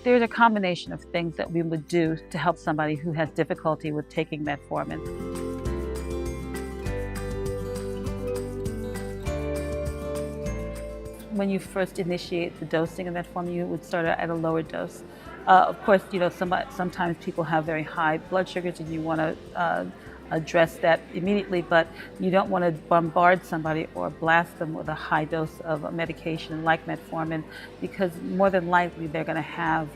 There's a combination of things that we would do to help somebody who has difficulty with taking metformin. When you first initiate the dosing of metformin, you would start at a lower dose. Of course, sometimes people have very high blood sugars and you want to address that immediately, but you don't want to bombard somebody or blast them with a high dose of a medication like metformin, because more than likely they're going to have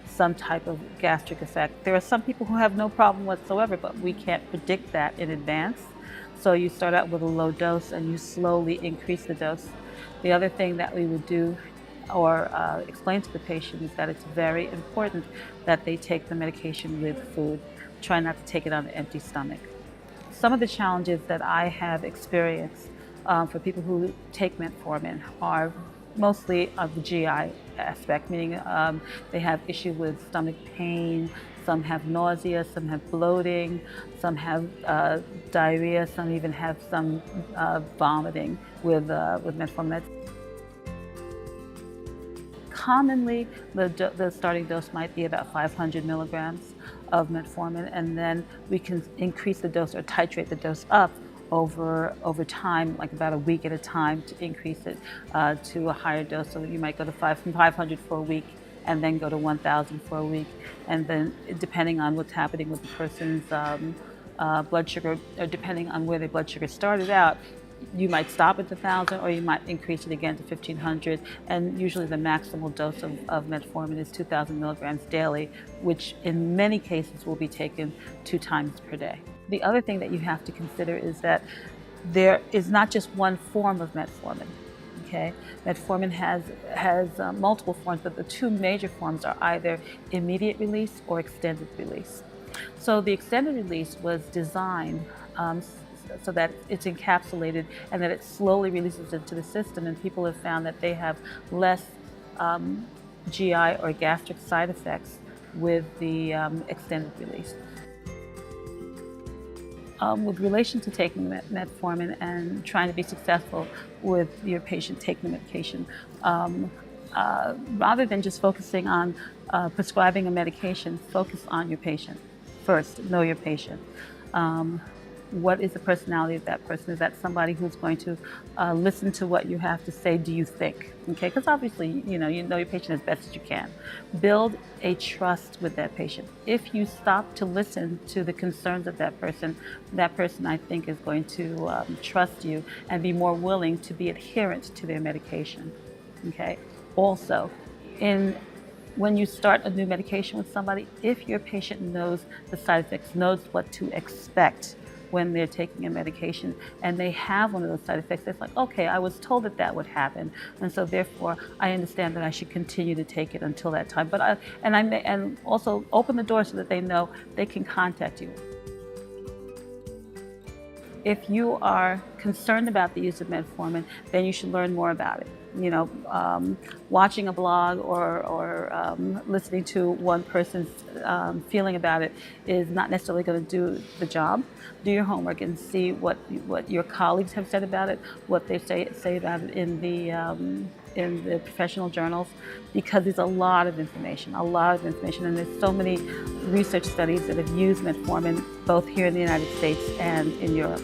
some type of gastric effect. There are some people who have no problem whatsoever, but we can't predict that in advance. So you start out with a low dose and you slowly increase the dose. The other thing that we would do or explain to the patient is that it's very important that they take the medication with food. Try not to take it on an empty stomach. Some of the challenges that I have experienced for people who take metformin are mostly of the GI aspect, meaning they have issue with stomach pain, some have nausea, some have bloating, some have diarrhea, some even have some vomiting with metformin. Commonly, the starting dose might be about 500 milligrams of metformin, and then we can increase the dose or titrate the dose up over time, like about a week at a time, to increase it to a higher dose. So you might go to 500 for a week and then go to 1,000 for a week. And then depending on what's happening with the person's blood sugar, or depending on where their blood sugar started out, you might stop at 1,000 or you might increase it again to 1,500. And usually the maximal dose of metformin is 2,000 milligrams daily, which in many cases will be taken 2 times per day. The other thing that you have to consider is that there is not just one form of metformin. Okay? Metformin has multiple forms, but the 2 major forms are either immediate release or extended release. So the extended release was designed so that it's encapsulated and that it slowly releases into the system, and people have found that they have less GI or gastric side effects with the extended release. With relation to taking metformin and trying to be successful with your patient taking the medication, rather than just focusing on prescribing a medication, focus on your patient first. Know your patient. What is the personality of that person? Is that somebody who's going to listen to what you have to say? Do you think? Okay, because obviously, you know your patient as best as you can. Build a trust with that patient. If you stop to listen to the concerns of that person, I think is going to trust you and be more willing to be adherent to their medication. Okay. Also, when you start a new medication with somebody, if your patient knows the side effects, knows what to expect when they're taking a medication, and they have one of those side effects, it's like, okay, I was told that would happen, and so therefore I understand that I should continue to take it until that time. But and also open the door so that they know they can contact you. If you are concerned about the use of metformin, then you should learn more about it. Watching a blog or listening to one person's feeling about it is not necessarily going to do the job. Do your homework and see what your colleagues have said about it, what they say about it in the professional journals, because there's a lot of information, and there's so many research studies that have used metformin both here in the United States and in Europe.